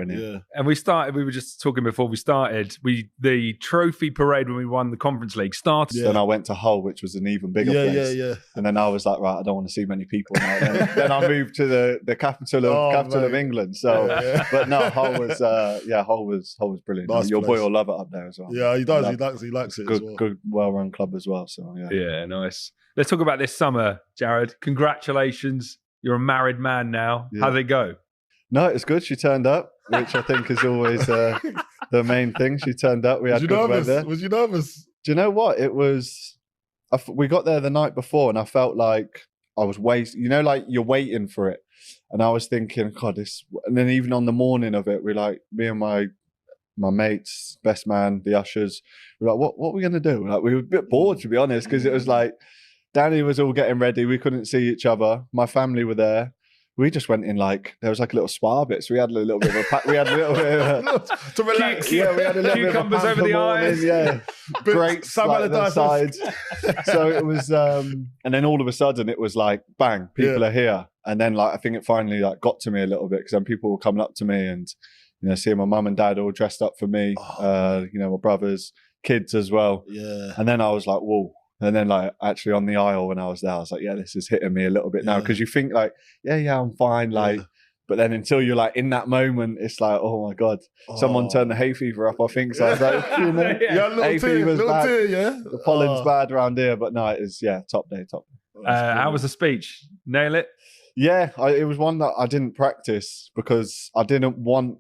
brilliant. Yeah. And we were just talking before we started, the trophy parade when we won the Conference League started. Then I went to Hull, which was an even bigger place. Yeah. And then I was like, right, I don't want to see many people now. Then I moved to the capital of England. So, but no, Hull was brilliant. Nice Your place. boy will love it up there as well. Yeah, he does. He likes it as well. Good, well-run club as well. So yeah. Yeah, nice. Let's talk about this summer, Jarrod. Congratulations. You're a married man now. Yeah. How'd it go? No, it's good. She turned up, which I think is always the main thing. She turned up. We had good weather. Was you nervous? Do you know what? It was... we got there the night before and I felt like I was like you're waiting for it. And I was thinking, God, this... And then even on the morning of it, me and my mates, best man, the ushers, we're like, what are we going to do? Like, we were a bit bored, to be honest, because it was like, Danny was all getting ready. We couldn't see each other. My family were there. We just went in there was like a little spa bit. So we had a little bit of a we had a little bit of to relax. Yeah, we had a little Cucumbers bit of a over the morning, eyes. Yeah. Great some like of the the sides. So it was and then all of a sudden it was like bang, people are here. And then I think it finally got to me a little bit because then people were coming up to me and seeing my mum and dad all dressed up for me, my brothers, kids as well. Yeah. And then I was like, whoa. And then actually on the aisle when I was there, I was like, yeah, this is hitting me a little bit now. Because you think yeah, I'm fine. But then until you're in that moment, it's like, oh my God, someone turned the hay fever up, I think. So I was like, hay fever's bad. The pollen's bad around here. But no, it is, top day. How was the speech? Nail it? Yeah, it was one that I didn't practice because I didn't want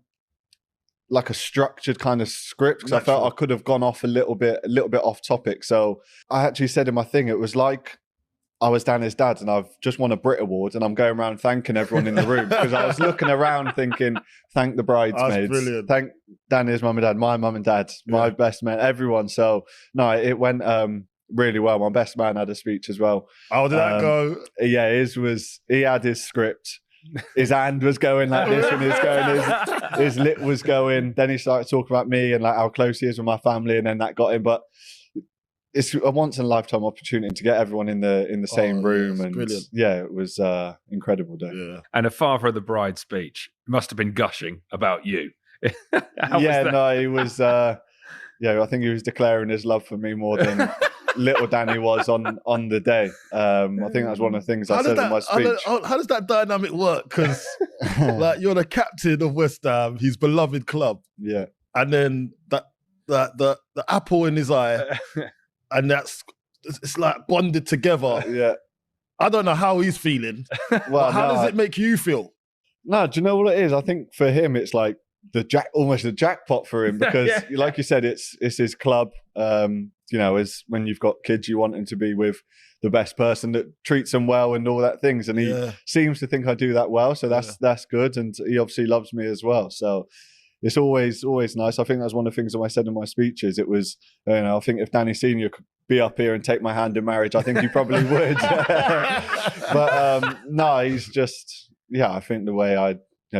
a structured kind of script because I felt I could have gone off a little bit off topic. So I actually said in my thing, it was like I was Danny's dad and I've just won a Brit Award and I'm going around thanking everyone in the room because I was looking around thinking, thank the bridesmaids, thank Danny's mum and dad, my mum and dad, my best man, everyone. So no, it went really well. My best man had a speech as well. How did that go? Yeah, he had his script. His hand was going like this and his lip was going. Then he started talking about me and how close he is with my family, and then that got him. But it's a once in a lifetime opportunity to get everyone in the same room, and brilliant. Yeah, it was incredible day. Yeah. And a father of the bride speech must have been gushing about you. He was. I think he was declaring his love for me more than little Danny was on the day. I think that's one of the things I said in my speech. How does that dynamic work? Because you're the captain of West Ham, his beloved club. Yeah. And then the apple in his eye, and it's bonded together. Yeah. I don't know how he's feeling. Well, how does it make you feel? No, do you know what it is? I think for him, it's like almost the jackpot for him because, like you said, it's his club. As when you've got kids, you want him to be with the best person that treats them well and all that things. And he seems to think I do that well, so that's good. And he obviously loves me as well. So it's always nice. I think that's one of the things that I said in my speeches. It was, I think if Danny Senior could be up here and take my hand in marriage, I think he probably would. But no, he's just, I think the way I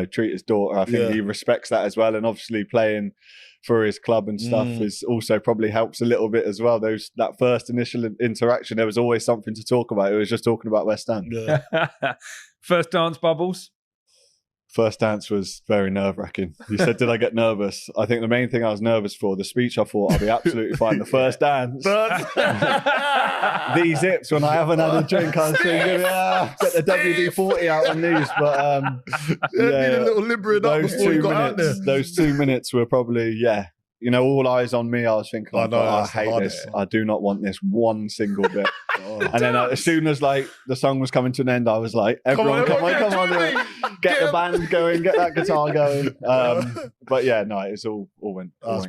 treat his daughter, I think he respects that as well. And obviously playing for his club and stuff is also probably helps a little bit as well. That first initial interaction, there was always something to talk about. It was just talking about West Ham. Yeah. First dance, Bubbles? First dance was very nerve-wracking. You said, did I get nervous? I think the main thing I was nervous for, the speech, I thought I'll be absolutely fine. The first dance. These hips, when I haven't had a drink, I was thinking, get the WD-40 out on these. But need a little limbering up before you got out there. Those 2 minutes were probably, all eyes on me. I was thinking, I hate this. I do not want this one single bit. And then as soon as the song was coming to an end, I was like, everyone, come on. Get the band going, get that guitar going. But it's all went. That's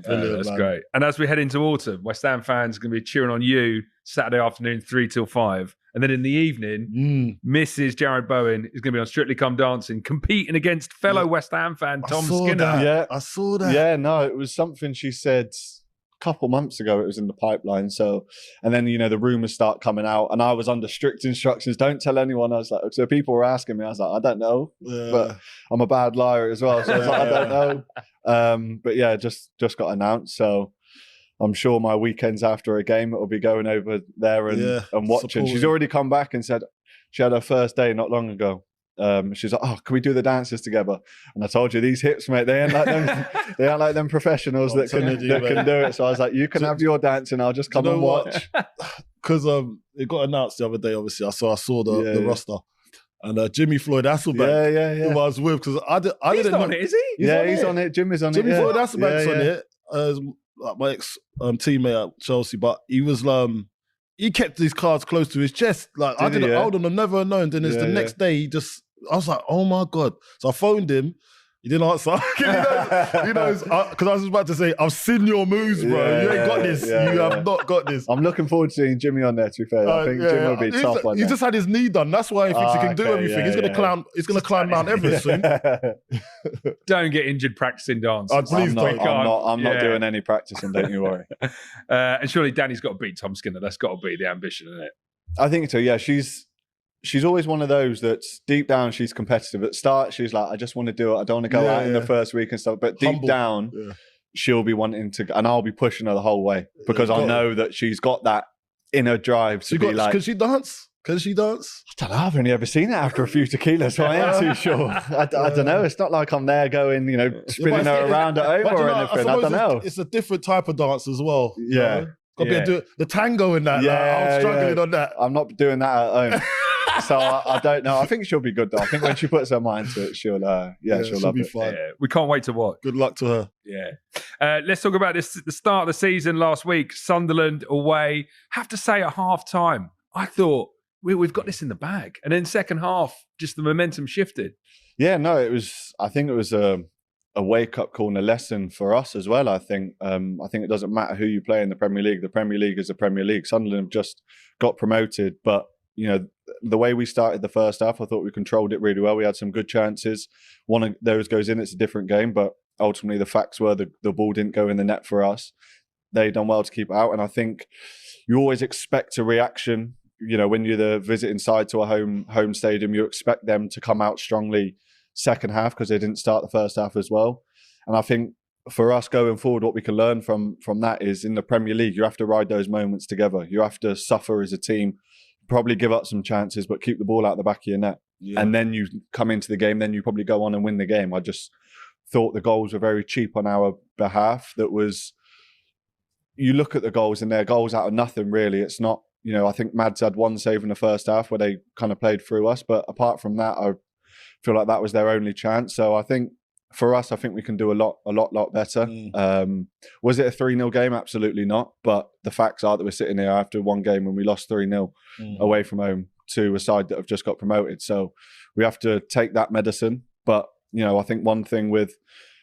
great. And as we head into autumn, West Ham fans are going to be cheering on you Saturday afternoon, 3 till 5. And then in the evening, Mrs. Jarrod Bowen is going to be on Strictly Come Dancing, competing against fellow West Ham fan Tom Skinner. I saw that. Yeah, no, it was something she said a couple months ago. It was in the pipeline. So, and then, the rumours start coming out and I was under strict instructions. Don't tell anyone. I was like, so people were asking me. I was like, I don't know. But I'm a bad liar as well. So I was like, I don't know. But just got announced. So I'm sure my weekends after a game, it'll be going over there and watching. She's already come back and said she had her first day not long ago. she's like, "Oh, can we do the dances together?" And I told you, these hips, mate, they ain't like them. They aren't like them professionals that can do it. So I was like, "You can have your dancing. I'll just come and watch." Because it got announced the other day. Obviously, I saw the roster. And Jimmy Floyd Hasselbank, who I was with, because I didn't know. On it, is he? He's on it. Jimmy's on it. Jimmy Floyd Hasselbank's on it. Like my ex teammate at Chelsea, but he was he kept his cards close to his chest. Like I would have never known. Then it's the next day. I was like, oh my God. So I phoned him. He didn't answer. Because I was about to say, I've seen your moves, bro. You ain't got this. You have not got this. I'm looking forward to seeing Jimmy on there, to be fair. I think Jimmy will be tough on He's just had his knee done. That's why he thinks he can do everything. He's gonna climb Mount Everest soon. Don't get injured practicing dance. Please don't. I'm not doing any practicing, don't you worry. And surely Danny's got to beat Tom Skinner. That's got to be the ambition, isn't it? I think so, yeah. She's always one of those that's deep down, she's competitive. At start, she's like, I just want to do it. I don't want to go out in the first week and stuff. But deep down, she'll be wanting to, and I'll be pushing her the whole way because I know that she's got that inner drive to be like. Can she dance? Can she dance? I don't know. I've only ever seen it after a few tequilas, so I ain't too sure. I don't know. It's not like I'm there going, spinning her around at home or anything. I don't know. It's a different type of dance as well. Yeah. Got to do the tango in that. I'm struggling on that. I'm not doing that at home. So I don't know. I think she'll be good though. I think when she puts her mind to it, she'll love be it. fun. Yeah, we can't wait to watch. Good luck to her. Yeah. Let's talk about the start of the season last week. Sunderland away. Have to say at half time, I thought we've got this in the bag. And then second half, just the momentum shifted. Yeah, no, I think it was a wake up call and a lesson for us as well. I think it doesn't matter who you play in the Premier League. The Premier League is the Premier League. Sunderland have just got promoted, but the way we started the first half, I thought we controlled it really well. We had some good chances. One of those goes in, it's a different game, but ultimately the facts were the ball didn't go in the net for us. They done well to keep it out, and I think you always expect a reaction. When you're the visiting side to a home stadium, you expect them to come out strongly second half because they didn't start the first half as well. And I think for us going forward, what we can learn from that is in the Premier League, you have to ride those moments together. You have to suffer as a team. Probably give up some chances, but keep the ball out the back of your net. Yeah. And then you come into the game, then you probably go on and win the game. I just thought the goals were very cheap on our behalf. You look at the goals and they're goals out of nothing, really. It's not, I think Mads had one save in the first half where they kind of played through us. But apart from that, I feel like that was their only chance. So I think for us, I think we can do a lot better. Was it a 3-0 game? Absolutely not. But the facts are that we're sitting here after one game when we lost 3-0 away from home to a side that have just got promoted. So we have to take that medicine. But, I think one thing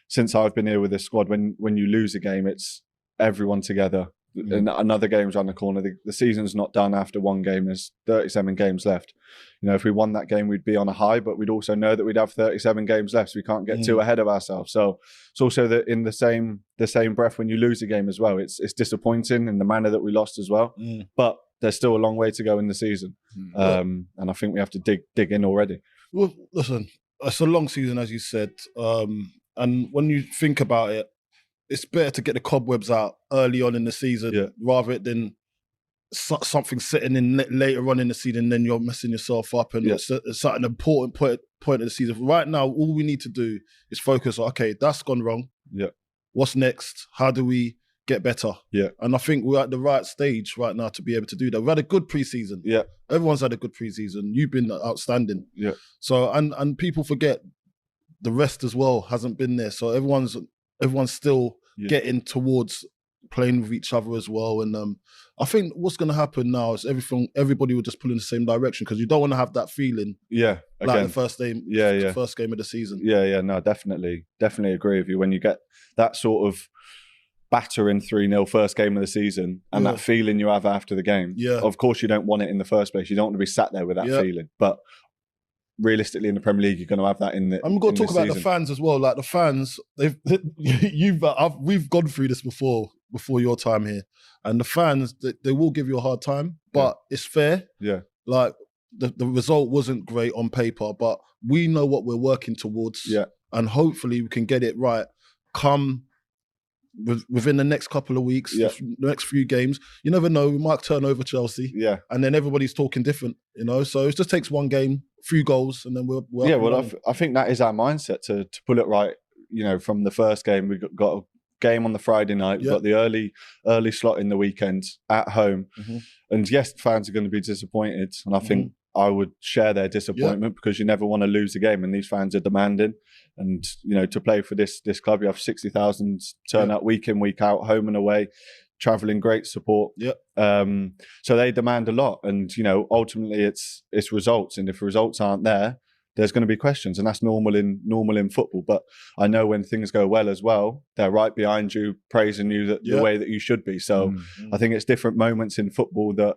since I've been here with this squad, when you lose a game, it's everyone together. And another game's around the corner. The season's not done after one game. There's 37 games left. If we won that game, we'd be on a high, but we'd also know that we'd have 37 games left. So we can't get too ahead of ourselves. So it's also that in the same breath, when you lose a game as well, it's disappointing in the manner that we lost as well. But there's still a long way to go in the season. And I think we have to dig in already. Well, listen, it's a long season, as you said. And when you think about it, it's better to get the cobwebs out early on in the season rather than something sitting in later on in the season, then you're messing yourself up. And it's an important point of the season. Right now, all we need to do is focus on, okay, that's gone wrong. Yeah. What's next? How do we get better? Yeah. And I think we're at the right stage right now to be able to do that. We've had a good preseason. Yeah. Everyone's had a good preseason. You've been outstanding. Yeah. So, and people forget the rest as well hasn't been there. So everyone's still getting towards playing with each other as well. And I think what's going to happen now is everybody will just pull in the same direction because you don't want to have that feeling. Yeah. Like the first game. The first game of the season. Yeah. No, definitely agree with you. When you get that sort of battering 3-0 first game of the season and that feeling you have after the game. Yeah. Of course, you don't want it in the first place. You don't want to be sat there with that feeling. But realistically, in the Premier League, you're going to have that in the. I'm going to talk about the fans as well. Like the fans, we've gone through this before your time here, and the fans they will give you a hard time, but it's fair. Yeah, like the result wasn't great on paper, but we know what we're working towards. Yeah, and hopefully we can get it right. Come within the next couple of weeks, the next few games. You never know, we might turn over Chelsea. Yeah. And then everybody's talking different, So it just takes one game few goals, and then we're yeah. Well, I think that is our mindset to pull it right. You know, from the first game, we got a game on the Friday night. We've got the early slot in the weekend at home, and yes, fans are going to be disappointed, and I think I would share their disappointment because you never want to lose a game, and these fans are demanding. And you know, to play for this club, you have 60,000 turn up week in, week out, home and away, traveling, great support. So they demand a lot, and you know, ultimately it's results, and if results aren't there, there's going to be questions, and that's normal in football. But I know when things go well as well, they're right behind you, praising you the way that you should be. So I think it's different moments in football that,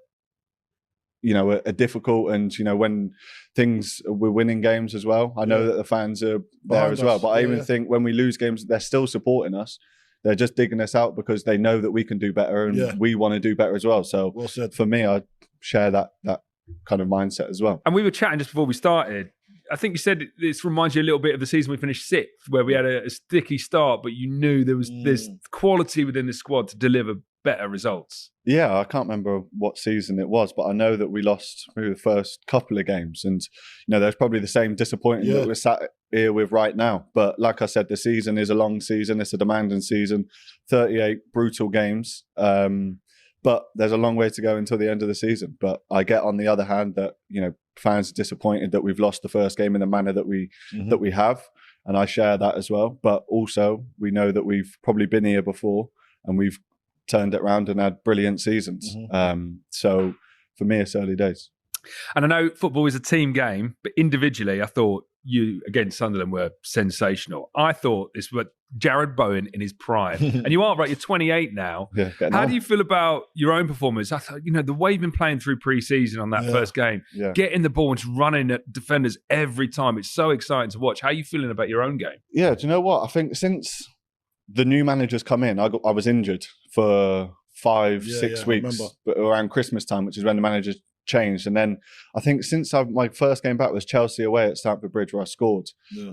you know, are difficult, and you know, when we're winning games as well, I know that the fans are there as well, but I even think when we lose games, they're still supporting us. They're just digging us out because they know that we can do better, and we want to do better as well. So for me, I share that kind of mindset as well. And we were chatting just before we started. I think you said this reminds you a little bit of the season we finished 6th, where we had a sticky start, but you knew there's quality within the squad to deliver better results. Yeah, I can't remember what season it was, but I know that we lost maybe the first couple of games, and you know, there's probably the same disappointment that we're sat here with right now. But like I said, the season is a long season, it's a demanding season, 38 brutal games. But there's a long way to go until the end of the season. But I get, on the other hand, that you know, fans are disappointed that we've lost the first game in the manner that we have, and I share that as well. But also, we know that we've probably been here before, and we've turned it around and had brilliant seasons. So for me, it's early days. And I know football is a team game, but individually, I thought you, against Sunderland, were sensational. I thought this was Jarrod Bowen in his prime. And you are right, you're 28 now. How do you feel about your own performance? I thought, you know, the way you've been playing through pre-season on that first game, getting the ball and just running at defenders every time. It's so exciting to watch. How are you feeling about your own game? Yeah, do you know what? I think since the new managers come in, I was injured for 5-6 weeks, but around Christmas time, which is when the managers changed. And then I think since my first game back was Chelsea away at Stamford Bridge, where I scored.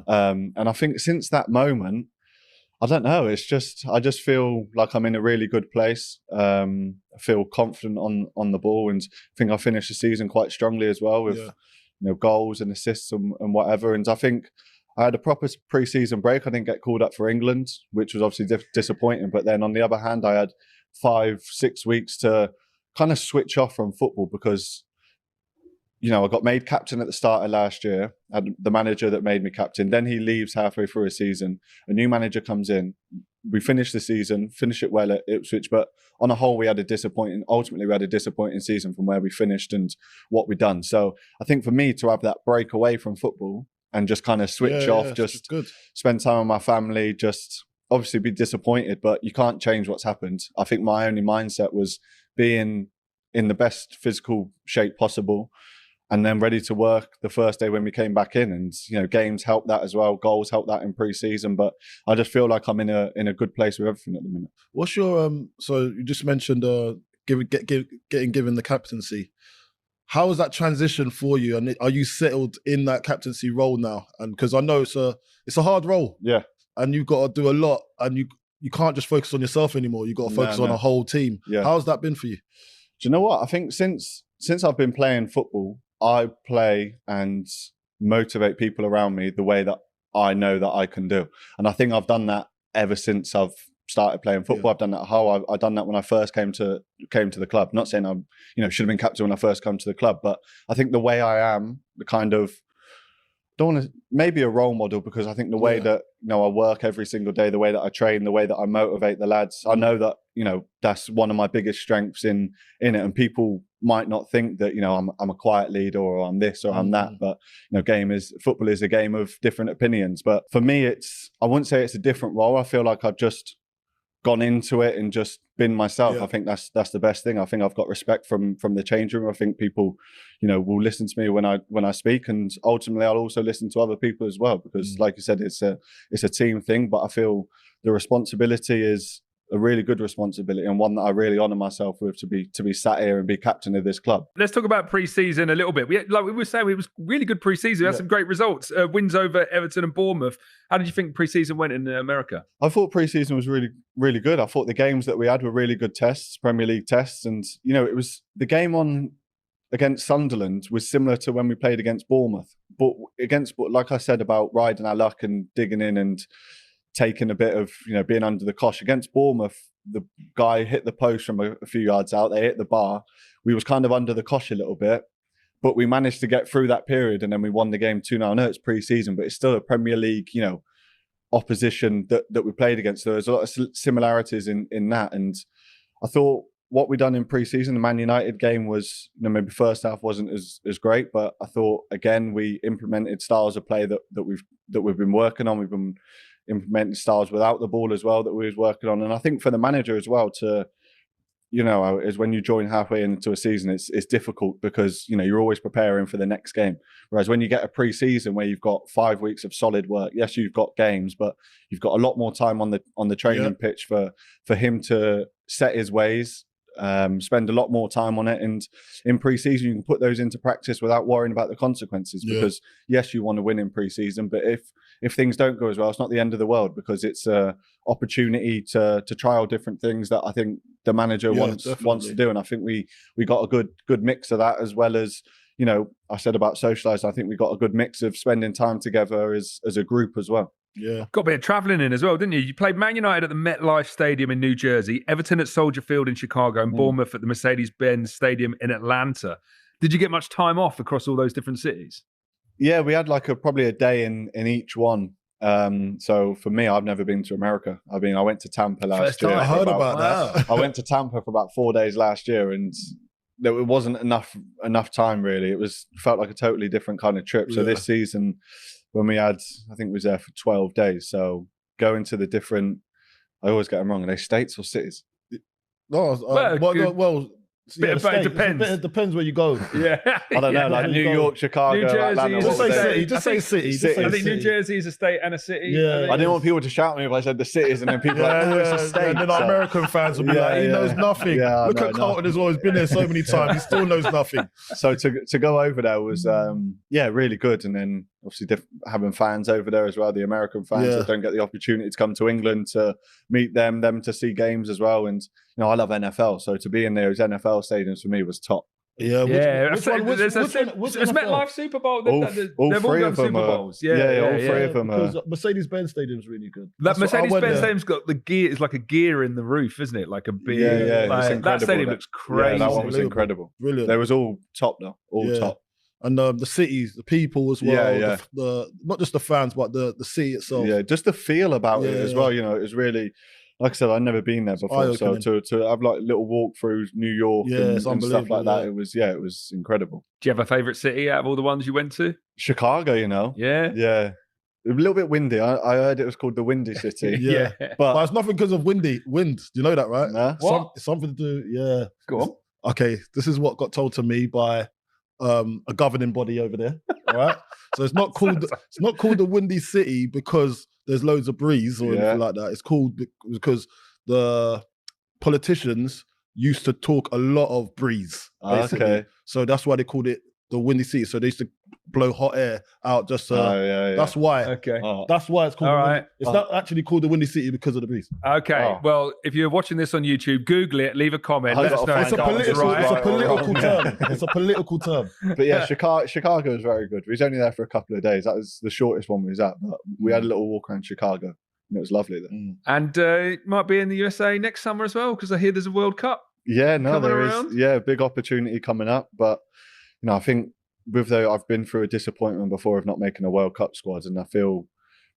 And I think since that moment, I don't know, it's just, I just feel like I'm in a really good place. I feel confident on the ball, and I think I finished the season quite strongly as well with you know, goals and assists and whatever. And I think I had a proper pre-season break. I didn't get called up for England, which was obviously disappointing. But then on the other hand, I had 5-6 weeks to kind of switch off from football because, you know, I got made captain at the start of last year. I had the manager that made me captain. Then he leaves halfway through a season. A new manager comes in. We finish the season, finish it well at Ipswich, but on a whole, ultimately we had a disappointing season from where we finished and what we'd done. So I think for me to have that break away from football and just kind of switch off, just spend time with my family, just obviously be disappointed, but you can't change what's happened. I think my only mindset was being in the best physical shape possible, and then ready to work the first day when we came back in. And you know, games help that as well, goals help that in pre-season. But I just feel like I'm in a good place with everything at the minute. What's your so you just mentioned getting given the captaincy. How is that transition for you? And are you settled in that captaincy role now? And because I know it's a hard role, and you've got to do a lot, and you can't just focus on yourself anymore. You've got to focus on a whole team. How's that been for you? Do you know what? I think since I've been playing football, I play and motivate people around me the way that I know that I can do. And I think I've done that ever since I've started playing football. I've done that I've done that when I first came to the club. Not saying I should have been captain when I first come to the club, but I think the way I am, the kind of, don't want to, maybe a role model, because I think the way that I work every single day, the way that I train, the way that I motivate the lads, I know that that's one of my biggest strengths in it. And people might not think that I'm a quiet leader or I'm this or I'm that, but football is a game of different opinions. But for me, I wouldn't say it's a different role. I feel like I've just gone into it and just been myself. I think that's the best thing. I think I've got respect from the change room. I think people will listen to me when I speak, and ultimately I'll also listen to other people as well, because like you said, it's a team thing. But I feel the responsibility is a really good responsibility, and one that I really honour myself with, to be sat here and be captain of this club. Let's talk about pre-season a little bit. Like we were saying, it was really good pre-season. We had some great results, wins over Everton and Bournemouth. How did you think pre-season went in America? I thought pre-season was really, really good. I thought the games that we had were really good tests, Premier League tests, and it was the game against Sunderland was similar to when we played against Bournemouth. but like I said about riding our luck and digging in and taking a bit of, being under the cosh against Bournemouth, the guy hit the post from a few yards out. They hit the bar. We was kind of under the cosh a little bit, but we managed to get through that period, and then we won the game 2-0. I know it's pre-season, but it's still a Premier League, opposition that we played against. There was a lot of similarities in that, and I thought what we done in pre-season, the Man United game was, maybe first half wasn't as great, but I thought again we implemented styles of play that we've been working on. We've been implementing styles without the ball as well that we was working on, and I think for the manager as well to, is when you join halfway into a season, it's difficult because you're always preparing for the next game. Whereas when you get a pre-season where you've got 5 weeks of solid work, yes, you've got games, but you've got a lot more time on the training pitch for him to set his ways. Spend a lot more time on it, and in pre-season you can put those into practice without worrying about the consequences, because yes, you want to win in pre-season, but if things don't go as well, it's not the end of the world, because it's a opportunity to trial different things that I think the manager wants to do. And I think we got a good mix of that, as well as, I said about socialise. I think we got a good mix of spending time together as a group as well. Yeah. Got a bit of travelling in as well, didn't you? You played Man United at the MetLife Stadium in New Jersey, Everton at Soldier Field in Chicago, and Bournemouth at the Mercedes-Benz Stadium in Atlanta. Did you get much time off across all those different cities? Yeah, we had probably a day in each one. So for me, I've never been to America. I went to Tampa last year. I heard about that. I went to Tampa for about 4 days last year, and it wasn't enough time really. Felt like a totally different kind of trip. So this season, when we had, I think we was there for 12 days. So going to the different, I always get them wrong. Are they states or cities? It depends. It depends where you go. Yeah, I don't know, like New York, Chicago, New Jersey. Atlanta. Just say city. I think New Jersey is a state and a city. Yeah. I didn't want people to shout at me if I said the cities, and then people are like, "Oh, it's a state." And then American fans will be like, "He knows nothing." Yeah, Look at Carlton has always been there so many times. He still knows nothing. So to go over there was really good, and then obviously having fans over there as well, the American fans that don't get the opportunity to come to England to meet them to see games as well. And I love NFL, so to be in there as NFL stadiums for me was top. Yeah, It's MetLife Super Bowl. All three of them Super Bowls. All three of them. Because Mercedes-Benz Stadium's really good. That Mercedes-Benz Stadium's got the gear. It's like a gear in the roof, isn't it? Like a big. That stadium looks crazy. Yeah, that one was incredible. Brilliant. They was all top though. All top. And the cities, the people as well. The not just the fans, but the city itself. Yeah, just the feel about it as well. It was really. Like I said, I'd never been there before, so to have like little walkthroughs New York and stuff like that, it was incredible. Do you have a favourite city out of all the ones you went to? Chicago, yeah. A little bit windy. I heard it was called the Windy City. Yeah. But it's nothing because of wind. Do you know that, right? Nah. What? Something to do. Go on. Okay, this is what got told to me by a governing body over there. All right. So it's not called the Windy City because there's loads of breeze or anything like that. It's called because the politicians used to talk a lot of breeze, basically. Okay. So that's why they called it the Windy City. So they used to blow hot air out just that's why. Okay. That's why it's called it's not actually called the Windy City because of the breeze. Okay. Well, if you're watching this on YouTube, Google it, leave a comment. Let us know. It's a political term. It's a political term. But yeah, Chicago was very good. We was only there for a couple of days. That was the shortest one we was at. But we had a little walk around Chicago, and it was lovely there. And it might be in the USA next summer as well, because I hear there's a World Cup. Yeah, no, there is. Yeah, big opportunity coming up. But I think I've been through a disappointment before of not making a World Cup squad, and I feel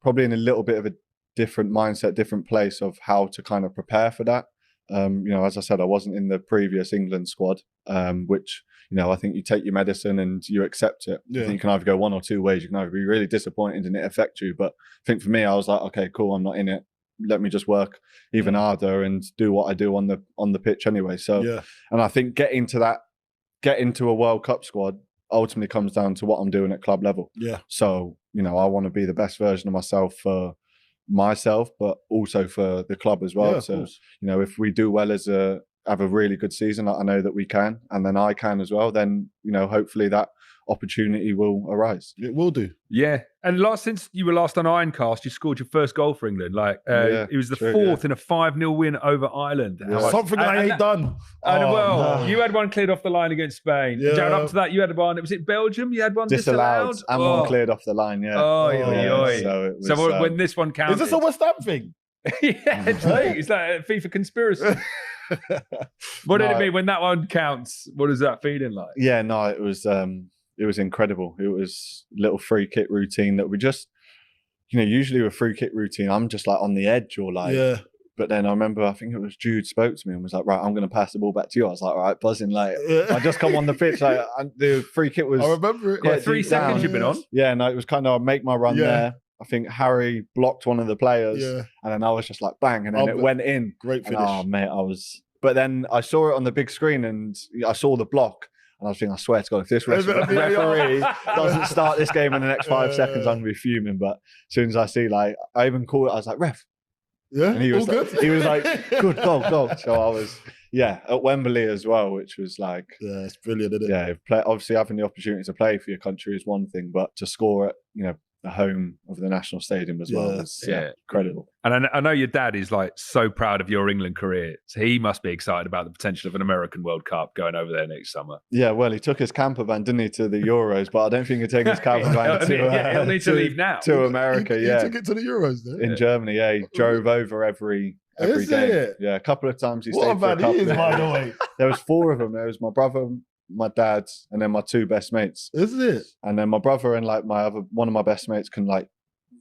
probably in a little bit of a different mindset, different place of how to kind of prepare for that. As I said, I wasn't in the previous England squad, which, I think you take your medicine and you accept it. Yeah. I think you can either go one or two ways. You can either be really disappointed and it affect you. But I think for me, I was like, okay, cool, I'm not in it. Let me just work even harder and do what I do on the pitch anyway. So, and I think get into a World Cup squad ultimately comes down to what I'm doing at club level. Yeah. So, I want to be the best version of myself for myself, but also for the club as well. So, if we do well have a really good season, I know that we can, and then I can as well, then, hopefully that opportunity will arise. It will do. Yeah. And since you were last on Ironcast, you scored your first goal for England. It was the fourth in a 5-0 win over Ireland. Yeah. Something I ain't done. You had one cleared off the line against Spain. Yeah. Jarrod, up to that, you had one. Was it Belgium? You had one disallowed? And one cleared off the line, yeah. So when this one counted. Is this a West Ham thing? Yeah, it's like a FIFA conspiracy. What did it mean when that one counts? What is that feeling like? Yeah, no, it was incredible. It was a little free kick routine that we just, usually with free kick routine, I'm just like on the edge or like, but then I remember, I think it was Jude spoke to me and was like, right, I'm going to pass the ball back to you. I was like, all right, buzzing. Like, I just come on the pitch. Like, the free kick was. I remember it. 3 seconds you've been on. Yeah, no, it was kind of, I make my run there. I think Harry blocked one of the players and then I was just like, bang. And then it went in. Great finish. Oh, mate, but then I saw it on the big screen and I saw the block. And I was thinking, I swear to God, if this referee doesn't start this game in the next 5 seconds, I'm going to be fuming. But as soon as I see, I even called it, I was like, ref. Yeah, and he was like, good, goal. So I was, at Wembley as well, which was like... Yeah, it's brilliant, isn't it? Yeah, obviously having the opportunity to play for your country is one thing, but to score at, the home of the national stadium as well is incredible. And I know your dad is like so proud of your England career. So he must be excited about the potential of an American World Cup going over there next summer. Yeah, well, he took his camper van, didn't he, to the Euros, but I don't think he'll take his camper van he'll need to leave now. To America, he took it to the Euros then? In Germany, he drove over every day. Yeah, a couple of times he stayed for a couple of days. By the way. There was 4 of them. There was my brother, my dad, and then my 2 best mates. Is it? And then my brother and like one of my best mates can like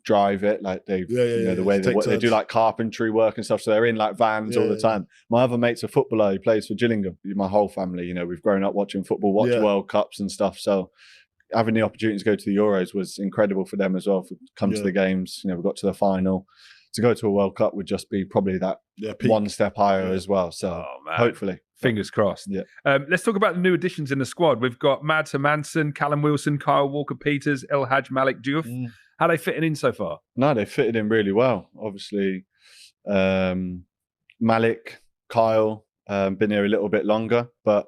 drive it, like they the way they do like carpentry work and stuff, so they're in like vans all the time. My other mate's a footballer, he plays for Gillingham. My whole family, we've grown up watching football, World Cups and stuff, so having the opportunity to go to the Euros was incredible for them as well, to come to the games. We got to the final. To go to a World Cup would just be probably that one step higher as well, so hopefully. Fingers crossed. Yeah. Let's talk about the new additions in the squad. We've got Mads Hermansen, Callum Wilson, Kyle Walker-Peters, El Hadj Malik Diouf. How are they fitting in so far? No, they fitted in really well. Obviously, Malik, Kyle, been here a little bit longer, but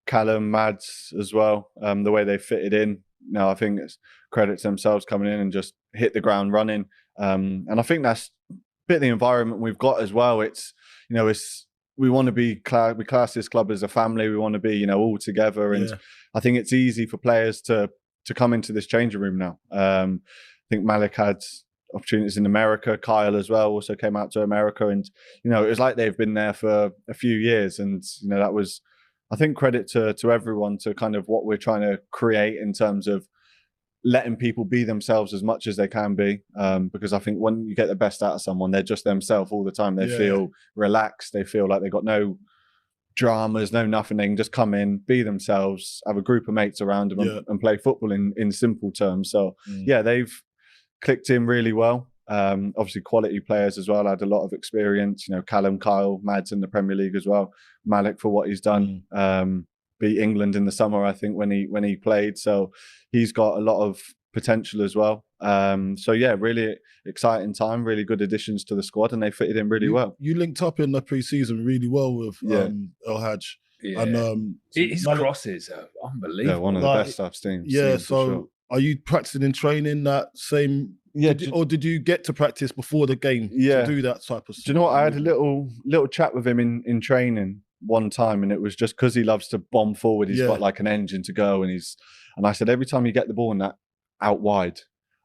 Callum, Mads as well, the way they fitted in. I think it's credit to themselves coming in and just hit the ground running. And I think that's a bit of the environment we've got as well. It's, we want to be, we class this club as a family. We want to be, all together. And I think it's easy for players to come into this changing room now. I think Malik had opportunities in America. Kyle as well also came out to America. And, it was like they've been there for a few years. And, that was, I think, credit to everyone to kind of what we're trying to create in terms of letting people be themselves as much as they can be. Because I think when you get the best out of someone, they're just themselves all the time. They feel relaxed. They feel like they've got no dramas, no nothing. They can just come in, be themselves, have a group of mates around them and play football in simple terms. So, they've clicked in really well. Obviously quality players as well. Had a lot of experience, Callum, Kyle, Mads in the Premier League as well. Malik for what he's done. Beat England in the summer, I think, when he played. So he's got a lot of potential as well. Really exciting time, really good additions to the squad, and they fitted in really well. You linked up in the pre-season really well with El Hadj. Yeah. And his crosses are unbelievable. Yeah, one of the best I've seen. Yeah, so are you practicing in training that same? Yeah, or did you get to practice before the game to do that type of stuff? Do you know what? I had a little chat with him in training one time, and it was just because he loves to bomb forward. He's got like an engine to go, and I said, every time you get the ball in that out wide,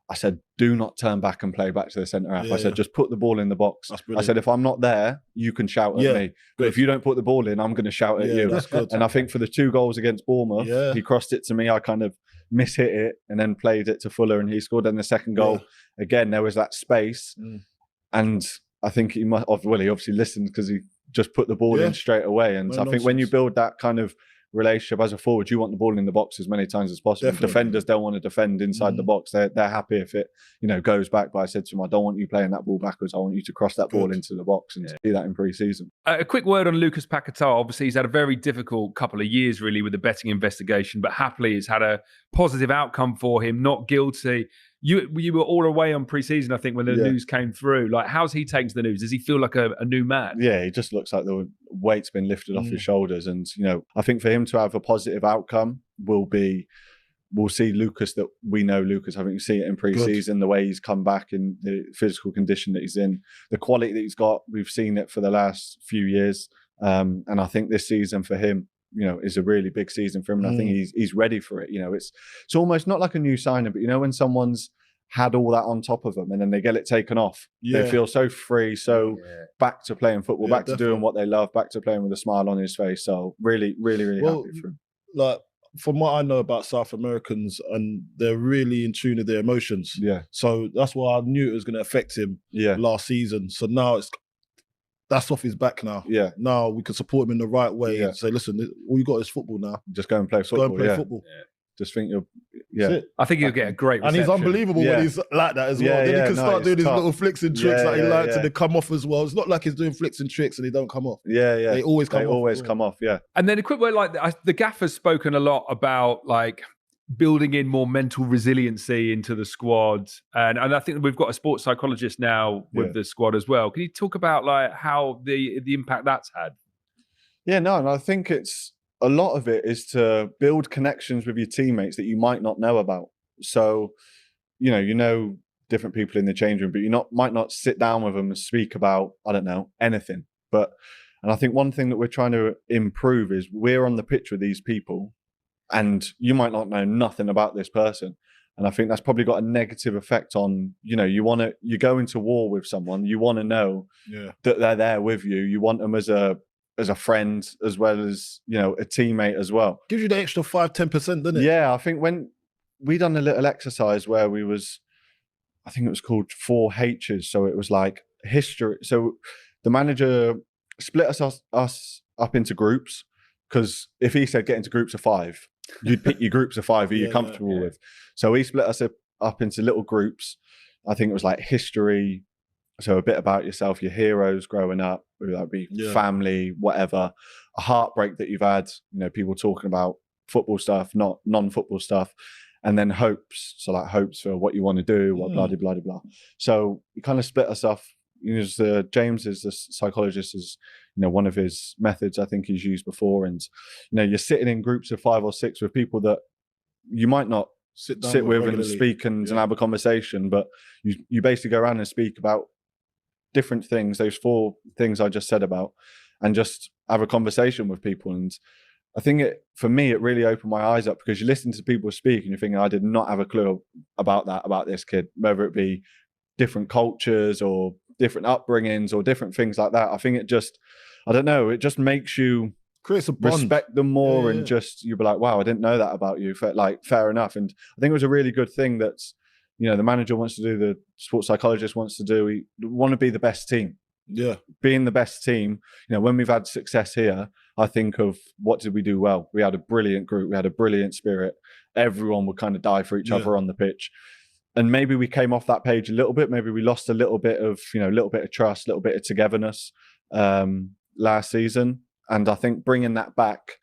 I said, do not turn back and play back to the centre half. I said, just put the ball in the box. I said, if I'm not there, you can shout at me. But if you don't put the ball in, I'm going to shout at you. That's good. And I think for the 2 goals against Bournemouth, he crossed it to me. I kind of mishit it and then played it to Fuller, and he scored. And the second goal, again, there was that space. And I think he obviously listened because he just put the ball in straight away. And I think when you build that kind of relationship as a forward, you want the ball in the box as many times as possible. Definitely. Defenders don't want to defend inside the box. They're happy if it goes back. But I said to him, I don't want you playing that ball backwards. I want you to cross that ball into the box and do that in pre-season. A quick word on Lucas Paquetá. Obviously, he's had a very difficult couple of years really with the betting investigation, but happily it's had a positive outcome for him, not guilty. You were all away on pre-season, I think, when the news came through. Like, how's he taken to the news? Does he feel like a new man? Yeah, he just looks like the weight's been lifted off his shoulders. And, I think for him to have a positive outcome will be we'll see Lucas that we know Lucas. I think you see it in pre-season, the way he's come back in the physical condition that he's in, the quality that he's got. We've seen it for the last few years. And I think this season for him, is a really big season for him. And I think he's ready for it. It's almost not like a new signing, but when someone's had all that on top of them and then they get it taken off, they feel so free, back to playing football, back to doing what they love, back to playing with a smile on his face. So really, really, really happy for him. Like, from what I know about South Americans, and they're really in tune with their emotions. Yeah. So that's why I knew it was going to affect him last season. So now that's off his back now. Yeah. Now we can support him in the right way and say, listen, all you got is football now. Just go and play football. Go and play football. Yeah. Just think you're, I think he'll get a great reception. And he's unbelievable when he's like that as well. Then he can start doing his little flicks and tricks that he likes and they come off as well. It's not like he's doing flicks and tricks and they don't come off. Yeah. They always come off. Yeah. And then a quick word, like the gaffer's spoken a lot about like building in more mental resiliency into the squad. And I think we've got a sports psychologist now with the squad as well. Can you talk about like how the impact that's had? Yeah, no, and I think a lot of it is to build connections with your teammates that you might not know about. So, you know different people in the change room, but you might not sit down with them and speak about, I don't know, anything. And I think one thing that we're trying to improve is we're on the pitch with these people and you might not know nothing about this person. And I think that's probably got a negative effect on, you go into war with someone, you want to know that they're there with you. You want them as a friend as well as, a teammate as well. Gives you the extra 5-10%, doesn't it? Yeah, I think when we done a little exercise where I think it was called 4 H's. So it was like history. So the manager split us up into groups, because if he said get into groups of 5, you'd pick your groups of 5 who you're comfortable with. So he split us up into little groups. I think it was like history. So a bit about yourself, your heroes growing up, whether that be family, whatever, a heartbreak that you've had, people talking about football stuff, not non-football stuff, and then hopes. So like hopes for what you want to do, what blah, blah, blah, blah. So you kind of split us off. James is the psychologist, is one of his methods I think he's used before. And, you're sitting in groups of 5 or 6 with people that you might not sit with and speak and have a conversation, but you basically go around and speak about different things, those 4 things I just said about, and just have a conversation with people. And I think for me, it really opened my eyes up, because you listen to people speak and you're thinking, I did not have a clue about this kid, whether it be different cultures or different upbringings or different things like that. I think it just makes you creates a bond. Respect them more, and just you'll be like, wow, I didn't know that about you. Fair enough. And I think it was a really good thing that's, the manager wants to do, the sports psychologist wants to do. We want to be the best team. Yeah. Being the best team, when we've had success here, I think of what did we do well? We had a brilliant group. We had a brilliant spirit. Everyone would kind of die for each other on the pitch. And maybe we came off that page a little bit. Maybe we lost a little bit of, a little bit of trust, a little bit of togetherness last season. And I think bringing that back,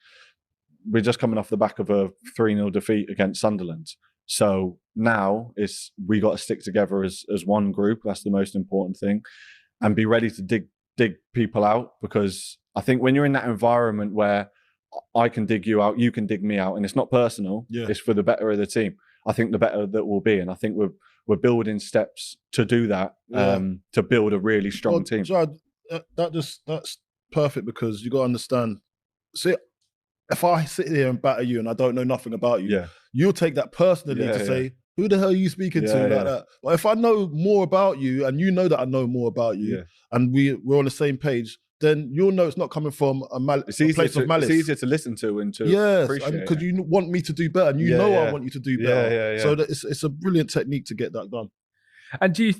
we're just coming off the back of a 3-0 defeat against Sunderland. So now we got to stick together as one group. That's the most important thing, and be ready to dig people out, because I think when you're in that environment where I can dig you out, you can dig me out, and it's not personal, it's for the better of the team. I think the better that we'll be, and I think we're building steps to do that, to build a really strong team. Jarrod, that's perfect, because you got to understand. See, if I sit here and batter you and I don't know nothing about you, you'll take that personally to say, who the hell are you speaking to like that? But if I know more about you and you know that I know more about you and we're on the same page, then you'll know it's not coming from a place of malice. It's easier to listen to and to appreciate. Yes, because you want me to do better, and I want you to do better. So that it's a brilliant technique to get that done. And do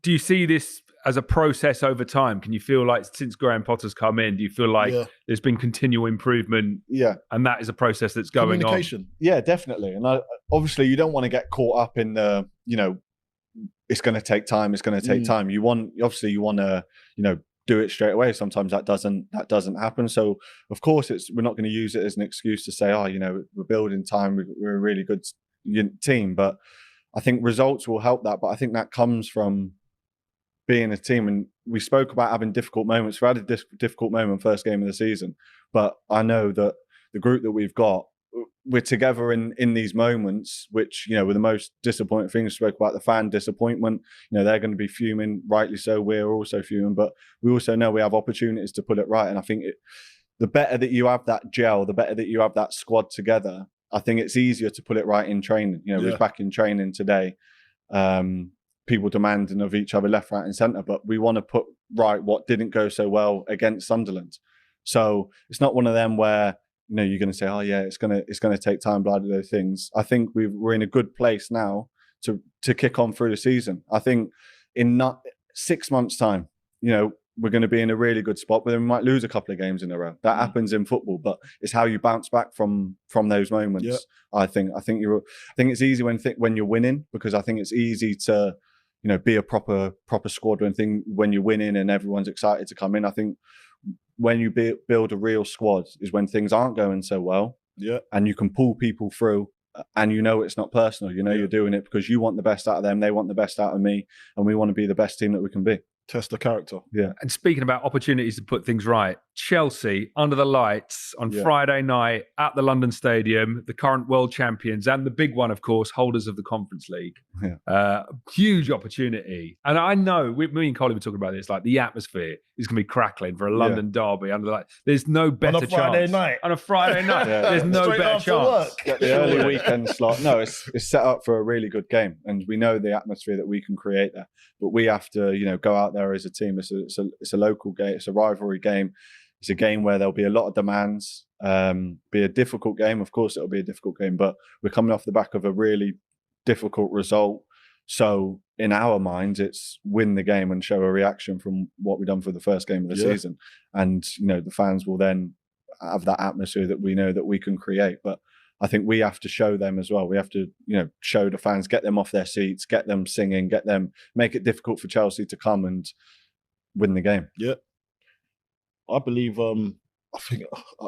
you see this as a process over time? Can you feel like since Graham Potter's come in, do you feel like there's been continual improvement? Yeah. And that is a process that's going on? Yeah, definitely. And obviously you don't want to get caught up in the, it's going to take time. It's going to take time. You want to, do it straight away. Sometimes that doesn't happen. So of course we're not going to use it as an excuse to say, we're building time. We're a really good team, but I think results will help that. But I think that comes from being a team. And we spoke about having difficult moments. We had a difficult moment first game of the season, but I know that the group that we've got, we're together in these moments, which, you know, were the most disappointing things. Spoke about the fan disappointment. You know, they're going to be fuming, rightly so. We're also fuming, but we also know we have opportunities to put it right. And I think the better that you have that gel, the better that you have that squad together, I think it's easier to put it right in training. You know, we're back in training today. People demanding of each other left, right and centre, but we want to put right what didn't go so well against Sunderland. So it's not one of them where, you know, you're going to say, oh yeah, it's going to take time, blah, blah, those things. I think we're in a good place now to kick on through the season. I think in not 6 months' time, you know, we're going to be in a really good spot, but then we might lose a couple of games in a row. That happens in football, but it's how you bounce back from those moments. Yeah. I think it's easy when you're winning, because I think it's easy to, you know, be a proper squad when you're winning and everyone's excited to come in. I think when you build a real squad is when things aren't going so well. Yeah. And you can pull people through, and you know it's not personal. You know you're doing it because you want the best out of them, they want the best out of me, and we want to be the best team that we can be. Test the character. Yeah. And speaking about opportunities to put things right, Chelsea under the lights on Friday night at the London Stadium, the current world champions and the big one, of course, holders of the Conference League. Yeah. Huge opportunity. And I know, me and Colin were talking about this, like the atmosphere is going to be crackling for a London derby under the lights. There's no better chance. On a Friday night. There's no better chance. Get the early weekend slot. No, it's set up for a really good game. And we know the atmosphere that we can create there. But we have to, you know, go out there as a team. It's a local game. It's a rivalry game. It's a game where there'll be a lot of demands. Be a difficult game. Of course, it'll be a difficult game. But we're coming off the back of a really difficult result. So in our minds, it's win the game and show a reaction from what we've done for the first game of the season. And, you know, the fans will then have that atmosphere that we know that we can create. But I think we have to show them as well. We have to, you know, show the fans, get them off their seats, get them singing, make it difficult for Chelsea to come and win the game. Yeah. I believe, I think, I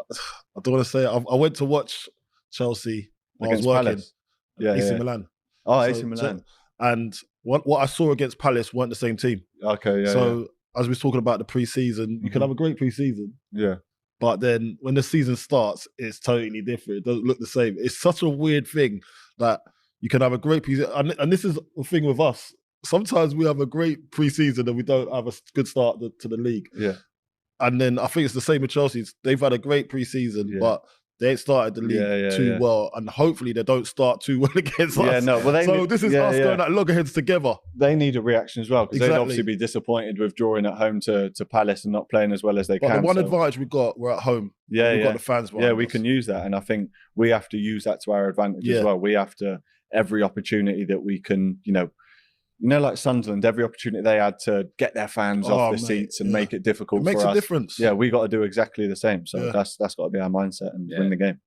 don't want to say it. I went to watch Chelsea while I was working. Palace. AC Milan. Oh, AC Milan. And what I saw against Palace weren't the same team. Okay, yeah. So as we were talking about the pre-season, you can have a great pre-season. Yeah. But then when the season starts, it's totally different. It doesn't look the same. It's such a weird thing that you can have a great pre-season. And this is the thing with us. Sometimes we have a great pre-season and we don't have a good start to the league. Yeah. And then I think it's the same with Chelsea. They've had a great pre-season, but they ain't started the league too well, and hopefully they don't start too well against us. Yeah, no. Well, this is us going at loggerheads together. They need a reaction as well, because they'd obviously be disappointed with drawing at home to Palace and not playing as well as they can. The one advantage we've got, we're at home. We've got the fans behind us. We can use that, and I think we have to use that to our advantage as well. We have to, every opportunity that we can, you know, like Sunderland, every opportunity they had to get their fans off the seats and make it difficult for us. It makes a difference. Yeah, we got to do exactly the same. So that's got to be our mindset and win the game.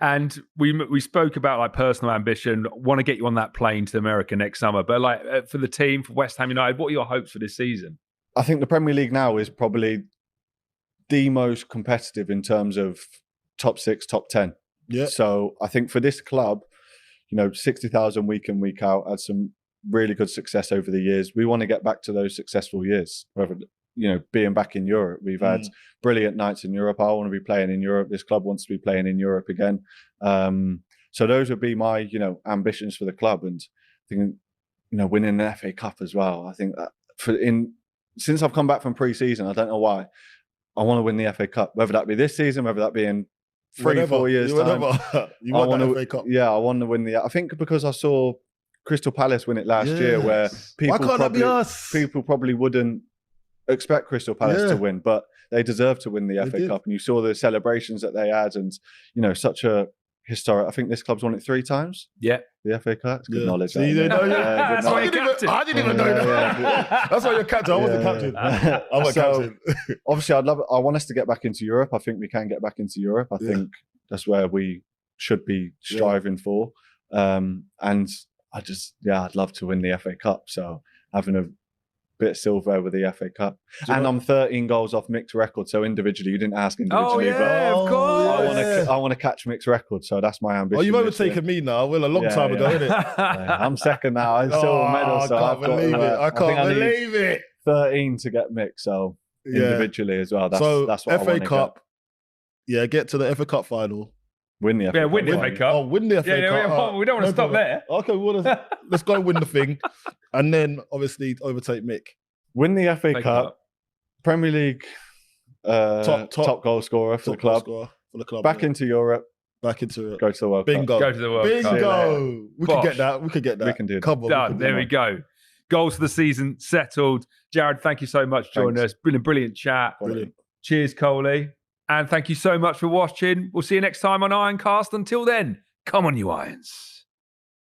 And we spoke about like personal ambition, want to get you on that plane to America next summer. But like for the team, for West Ham United, what are your hopes for this season? I think the Premier League now is probably the most competitive in terms of top 6, top 10. Yeah. So I think for this club, you know, 60,000 week in, week out, had some really good success over the years. We want to get back to those successful years, whether, you know, being back in Europe. We've had brilliant nights in Europe. I want to be playing in Europe. This club wants to be playing in Europe again. So those would be my, you know, ambitions for the club. And I think, you know, winning an FA Cup as well. I think that since I've come back from pre-season, I don't know why, I want to win the FA Cup, whether that be this season, whether that be in 3-4 years time. You want that FA Cup? Yeah, I want to win I think because I saw Crystal Palace win it last year, where people probably wouldn't expect Crystal Palace to win, but they deserve to win the FA Cup. And you saw the celebrations that they had, and, you know, such a historic. I think this club's won it 3 times. Yeah, the FA Cup. It's good knowledge. So you didn't know That's why you're captain. I didn't even know that. That's why you're captain. I wasn't captain. I'm a captain. Obviously, I want us to get back into Europe. I think we can get back into Europe. I think that's where we should be striving for. And I'd love to win the FA Cup. So having a bit of silver with the FA Cup. And I'm 13 goals off Mick's record. So individually, you didn't ask individually. Of course. I want to catch Mick's record. So that's my ambition. Oh, you've overtaken me now. Well, a long time ago, isn't it? I'm second now. I'm still a medal. So I can't believe it. I can't believe it. 13 to get Mick. So individually as well. That's what FA I want to Cup. Yeah, get to the FA Cup final. Win the FA Cup. Win the FA Cup. Oh, win the FA Cup. We don't want to stop there. Okay, let's go win the thing. And then, obviously, overtake Mick. Win the FA Cup. Premier League top goal scorer for the club. Back into Europe. Go to the World Bingo. Cup. Go to the World Cup. Bingo. We could get that. We can do that. Come on. Done. There we go. Goals for the season settled. Jarrod, thank you so much for joining us. Brilliant chat. Brilliant. Cheers, Coley. And thank you so much for watching. We'll see you next time on Ironcast. Until then, come on, you Irons.